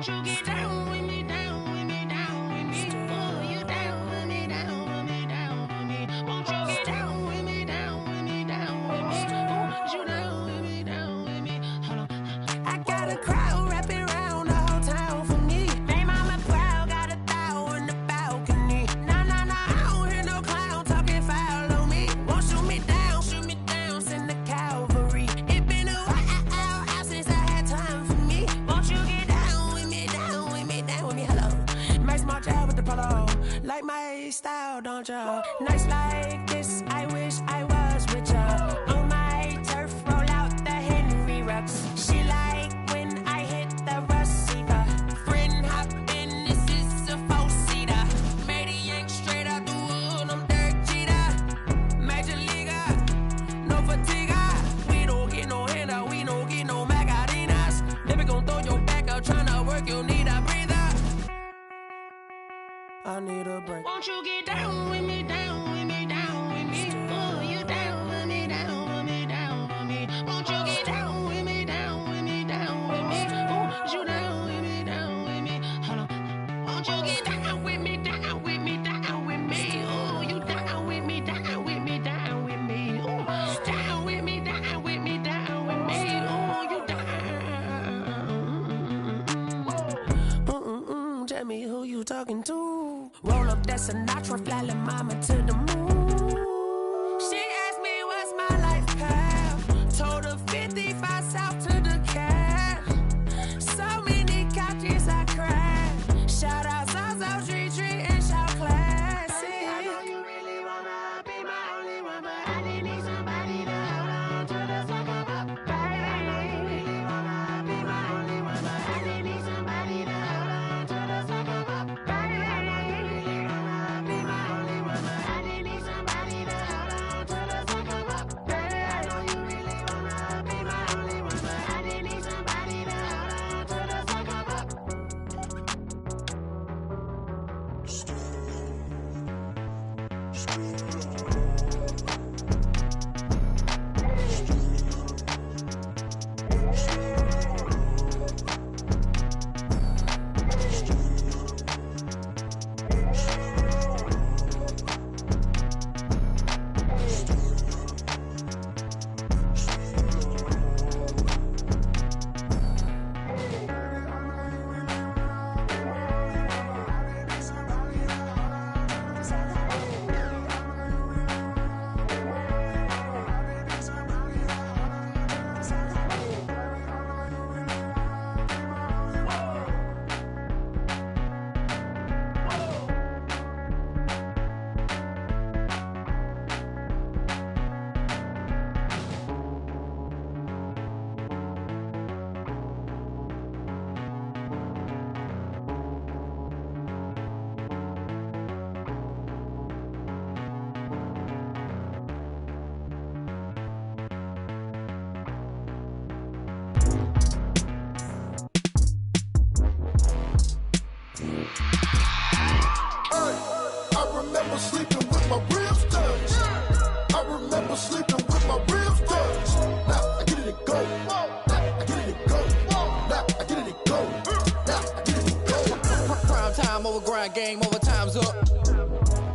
Won't you get down with me, down with me, down with me? Oh, you down with me, down with me, down with me. Won't you get down with me, down with me, down with me? Oh, you down with me, down with me? Hold on. I got a crowd wrapping around the whole town for me. They mama proud, got a thou in the balcony. Nah, nah, nah, I don't hear no clown talking foul on me. Won't shoot me down, send the cavalry. It been a while since I had time for me. Won't you get down with me, down with me, down with me? Hello. Max my job with the polo. Like my style, don't ya? Nights like this, I wish I was with ya. On my turf, roll out the Henry Rux. She like when I hit the receiver. Friend hop in, this is a four-seater. Made a yank straight out the wood, I'm Derek Jeter. Major leaguer, no fatigue. We don't get no handout, we don't get no Macarinas. Never gon' throw your back out, tryna work, you need a breather. I need a break. Won't you get down with me, down with me, down with me? Oh, you down with me, down with me, down with me? Won't you get down with me, down with me, down with me? Oh, you down with me, down with me? Hold on. Won't you get down with me, down with me, down with me? Oh, you down with me, down with me, down with me? Oh, down with me, down with me, down with me? Oh, you down. Tell me who you talking to. Roll up that Sinatra, fly la mama to the moon. She asked me what's my life path. Told her 55 south to the cash. So many couches I crashed. Shout out Zazo, Tree, and shout classic. I know you really wanna be my only one, but I didn't need somebody to hold on to the second up. Baby, I know you really wanna be my only one, but I didn't need somebody to hold on to the second up. Baby, I know you really wanna be my only one, but I didn't need somebody to hold on to the second up. Baby, I know you really wanna be my only one, but I didn't need somebody to hold on to the second up. I remember sleeping with my ribs touched. I remember sleeping with my ribs touched. Now I get it and go. Now I get it and go. Now I get it and go. Now I get it and go. Prime time over grind game, overtime's up.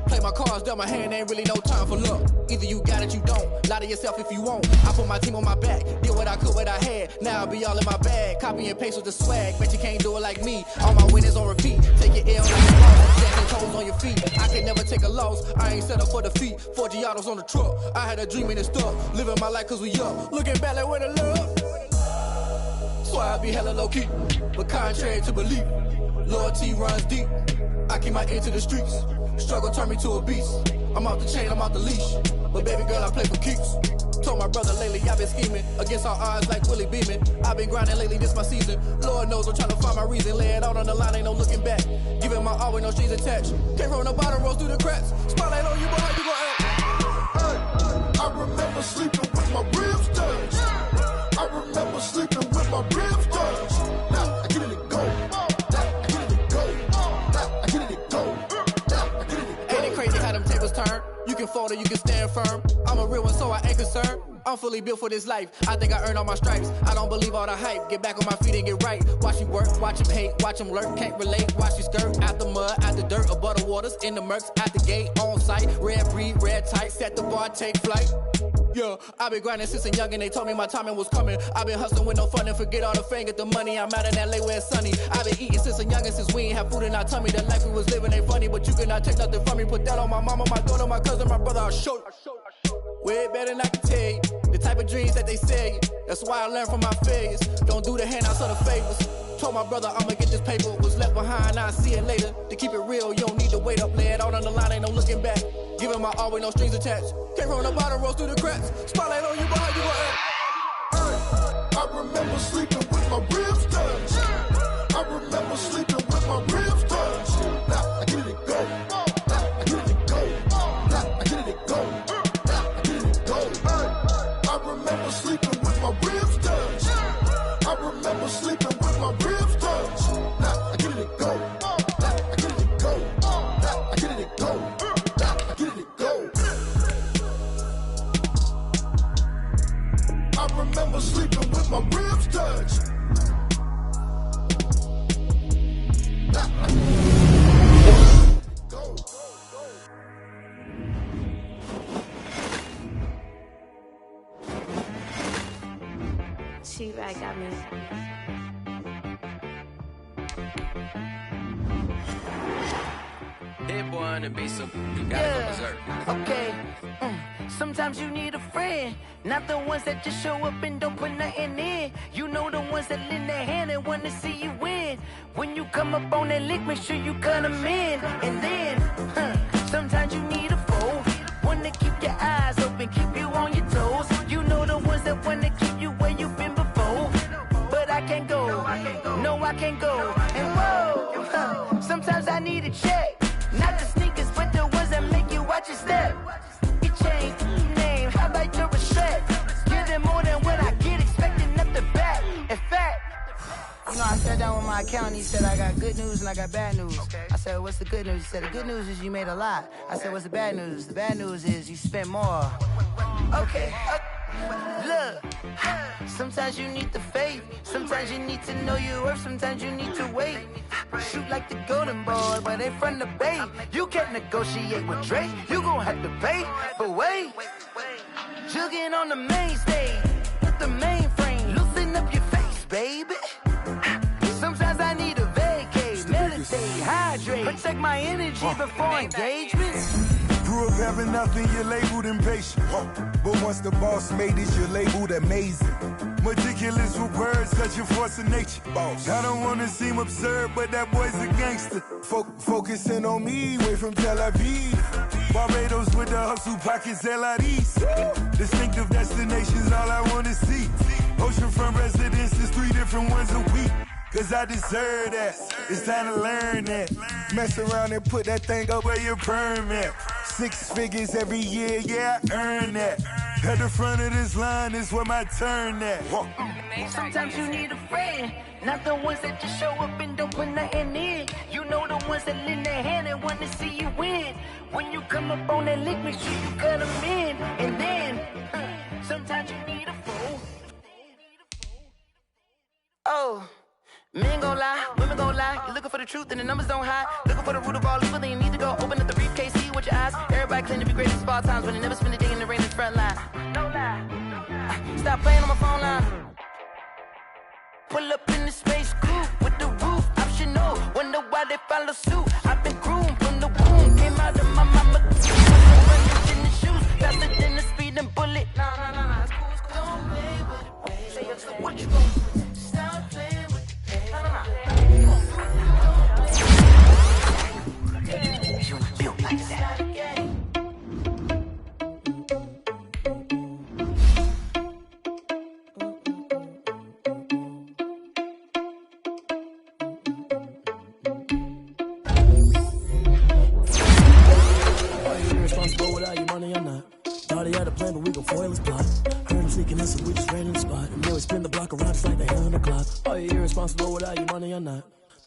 Play my cards, dealt my hand, ain't really no time for luck. Either you got it, you don't. Lie to yourself if you won't. I put my team on my back, did what I could, what I had. Now I'll be all in my bag. Copy and paste with the swag. Bet you can't do it like me. All my winners on repeat. Take your L on your phone, stepping toes on your feet. I can never take a loss. I ain't set up for defeat. 4 Giottos on the truck. I had a dream and it's stuck. Living my life cause we up. Looking back like where the love. So I be hella low key. But contrary to belief, loyalty runs deep. I keep my ear to the streets. Struggle turned me to a beast. I'm off the chain, I'm off the leash. But baby girl, I play for keeps. Told my brother lately, I've been scheming. Against all odds like Willie Beeman. I've been grinding lately, this my season. Lord knows I'm trying to find my reason. Lay it out on the line, ain't no looking back. Giving my all with no strings attached. Came from the bottom, rose through the cracks. Spotlight on you, boy, how you gon' act? Hey, I remember sleeping with my ribs touched. I remember sleeping with my ribs touched. Now I get it and go. Now I get it and go. Now I get it and go. Now I get it and go. Ain't it crazy how them tables turn? You can fold or you can stand firm. I'm a real one, so I ain't concerned. I'm fully built for this life. I think I earned all my stripes. I don't believe all the hype. Get back on my feet and get right. Watch you work, watch him hate, watch him lurk. Can't relate, watch you skirt. Out the mud, out the dirt, above the waters, in the murks, out the gate, on site. Red breed, red tight, set the bar, take flight. Yeah, I've been grinding since a youngin', they told me my timing was coming. I've been hustling with no fun and forget all the fame, get the money. I'm out in LA where it's sunny. I've been eating since a youngin', since we ain't have food in our tummy. The life we was living ain't funny, but you cannot take nothing from me. Put that on my mama, my daughter, my cousin, my brother, I'll show you. Way better than I can tell you. The type of dreams that they sell you. That's why I learned from my failures. Don't do the handouts or the favors. Told my brother I'ma get this paper. Was left behind, I'll see it later. To keep it real, you don't need to wait up. Lay it out on the line, ain't no looking back. Giving my all with no strings attached. Came from the bottom, rose through the cracks. Spotlight on you, behind you gon' act. I remember sleeping with my ribs touched. I remember sleeping with my ribs touched. Now I get it go. Now I get it go. Now I get it go. Now I get it go. I remember sleeping with my ribs touched. I remember sleeping with my ribs touched. Now I get it go. Now I get it go. Now I get it go. Now I get it go. I remember sleeping with my ribs touched. She-Rag got me. Hit boy on the beat, so you gotta go berserk. Okay. Sometimes you need a friend, not the ones that just show up and don't put nothing in. You know the ones that lend their hand and wanna see you win. When you come up on that lick, make sure you cut them in. And then, sometimes you need a foe, one to keep your eyes open, keep you on your toes. You know the ones that wanna keep you where you've been before. But I can't go, no I can't go. And whoa, sometimes I need a check, not the sneakers, but the ones that make you watch your step. Change name, how about your respect? Give them more than what I get, expecting nothing back. In fact, you know, I sat down with my accountant, he said I got good news and I got bad news. I said, what's the good news? He said, the good news is you made a lot. I said, what's the bad news? The bad news is you spent more. Okay, look, sometimes you need the faith, sometimes you need to know your worth, sometimes you need to wait. Shoot like the golden boy, but they from the bay. You can't negotiate with Drake, you gon' have to pay. But wait, jugging on the main stage with the mainframe, loosen up your face, baby. Sometimes I need a vacate, meditate, hydrate, protect my energy before engagements. Grew up having nothing, you're labeled impatient. But once the boss made it, you're labeled amazing. Meticulous with words, such a force of nature. I don't wanna seem absurd, but that boy's a gangster. Focusing on me, way from Tel Aviv. Barbados with the hustle pockets, LIDs. Distinctive destinations, all I wanna see. Oceanfront residences, 3 different ones a week. Cause I deserve that, it's time to learn that. Mess around and put that thing up where your permit. 6 figures every year, yeah, I earn that. At the front of this line is where my turn at. Sometimes you need a friend, not the ones that just show up and don't put nothing in. You know the ones that lend their hand and want to see you win. When you come up on that lick, make sure you cut them in. And then, sometimes you need a fool. Oh. Men gon' lie, women gon' lie. You're looking for the truth and the numbers don't hide. Looking for the root of all evil, then you need to go open up the briefcase, see with your eyes. Everybody claim to be greatest of all times, but they never spend a day in the rain in the front line. No lie. Stop playing on my phone line. Pull up in the space coupe with the roof optional. Wonder why they follow suit. I've been groomed from the womb. Came out of my mama. In the shoes, faster than the speeding bullet. Nah. It's cool. Don't play with me. Say what you gon' do? Stop playing.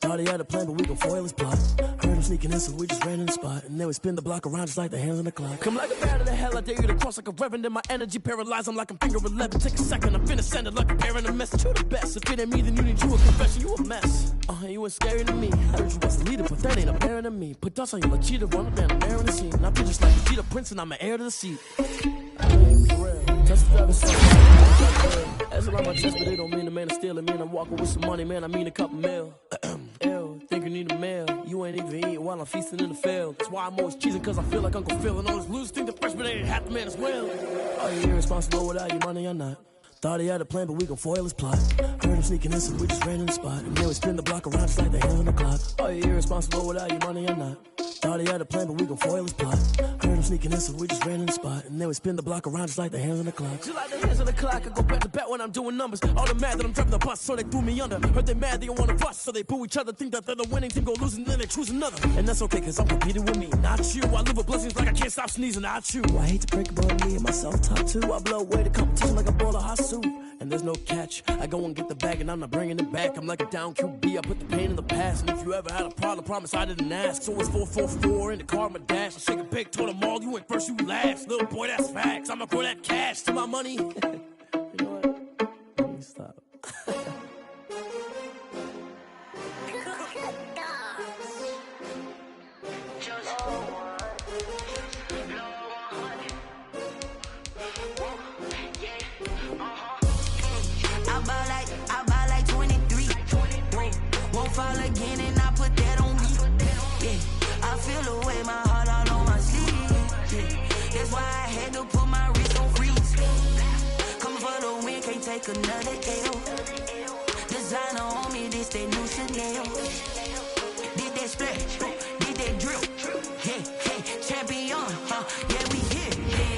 Thought he had a plan, but we gon' foil his plot. Heard him sneaking in, so we just ran in the spot. And then we spin the block around just like the hands on the clock. Come like a bat of the hell, I dare you to cross like a reverend. In my energy paralyzed, I'm like I'm finger 11. Take a second, I'm finna send it like a parent a message. You the best, if it ain't me, then you need you a confession. You a mess, you ain't scary to me. I heard you was a leader, but that ain't apparent to me. Put dust on you like cheetah, run up down the air in the scene. I feel just like a cheetah prince, and I'm an heir to the seat. As a lot my chest, but they don't mean the man is stealing. Man, I'm walking with some money, man, I mean a couple mil. Ew, think you need a meal. You ain't even eating while I'm feasting in the field. That's why I'm always cheesing, cause I feel like Uncle Phil. And all this losers think the freshman ain't half the man as well. Are you irresponsible without your money or not? Thought he had a plan, but we gon' foil his plot. Heard him sneaking in, so we just ran in the spot. And then we spin the block around just like the hands on the clock. Are you irresponsible without your money or not? Thought he had a plan, but we gon' foil his plot. Heard him sneaking in, so we just ran in the spot. And then we spin the block around just like the hands on the clock. Just like the hands on the clock, I go back to back when I'm doing numbers. All the mad that I'm driving the bus, so they threw me under. Heard they mad, they don't wanna bust, so they boo each other. Think that they're the winning team, go losing, then they choose another. And that's okay, cause I'm competing with me, not you. I live with blessings like I can't stop sneezing, not you. I hate to break about me and myself top two. I blow away the competition like a ball of hot soup. And there's no catch. I go and get the bag and I'm not bringing it back. I'm like a down QB, I put the pain in the past. And if you ever had a problem, promise I didn't ask. So it's 444 in the car, my dash. I shake a big, told them all, you ain't first, you last. Little boy, that's facts. I'ma throw that cash to my money. You know what? Let me stop. I buy like 23. Won't fall again and I put that on me. Yeah, I feel the way my heart all on my sleeve. Yeah, that's why I had to put my wrist on freeze. Coming for the win, can't take another L. Designer on me, this that new Chanel. Did that splash, did that drill. Yeah, champion, yeah, we here.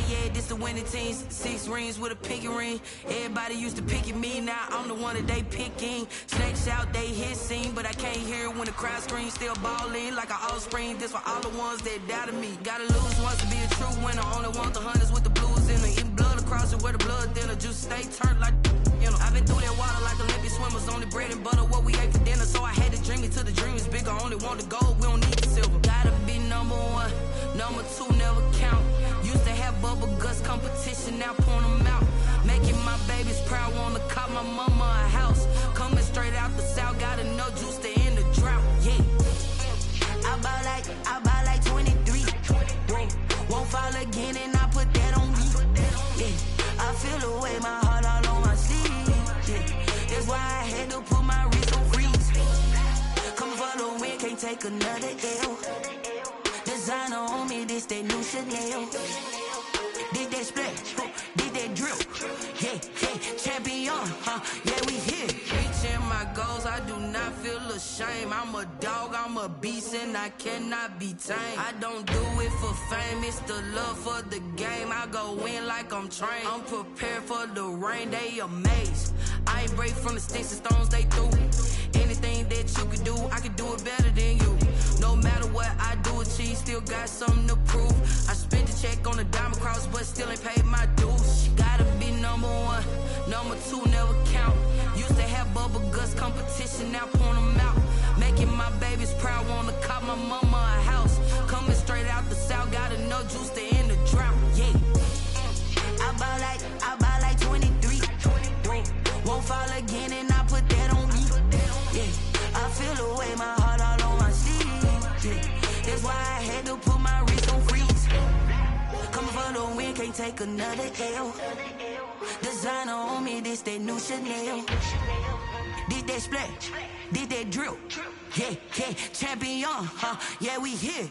Yeah, this the winning team. 6 rings with a pinky ring. Everybody used to pick at me, now I'm the one that they picking. Snakes out, they hit scene, but I can't hear it when the crowd screams. Still ballin' like an offspring. This for all the ones that doubted me. Gotta lose once to be a true winner. Only want the hunters with the blues in it. Eating blood across it where the blood thinner. Juice stay turned like, you know. I've been through that water like Olympic swimmers. Only bread and butter, what we ate for dinner. So I had to dream it till the dream is bigger. Only want the gold, we don't need the silver. Gotta be number 1, number 2 never count. Used to have bubble guts competition, now point them out. Making my babies proud, wanna cop my mama a house. Coming straight out the south, gotta know juice to end the drought. Yeah, I buy like 23. Won't fall again and I put that on me. Yeah, I feel the way my heart all on my sleeve. Yeah, that's why I had to put my wrist on freeze. Coming for the win, can't take another L. Designer on me, this that new Chanel. Did that splash, did that drill. Yeah, champion, yeah, we here. Reaching my goals, I do not feel ashamed. I'm a dog, I'm a beast, and I cannot be tamed. I don't do it for fame, it's the love for the game. I go in like I'm trained. I'm prepared for the rain, they amazed. I ain't break from the sticks and stones they threw. Anything that you could do, I could do it better than you. No matter what I do achieve, still got something to prove. I spent the check on the diamond cross, but still ain't paid my dues. Gotta be number 1, number 2 never count. Used to have bubble guts competition, now point them out. Making my babies proud, wanna cop my mama a house. Coming straight out the south, gotta know juice to end the drought. Yeah, I buy like 23. Won't fall again and I put that on me. Yeah, I feel the way my heart all on my sleeve. Yeah, that's why I had to put my wrist on freeze. Coming for the win, can't take another L. Designer on me, this that new Chanel. Did that splash, did that drill. Yeah, champion, yeah, we here.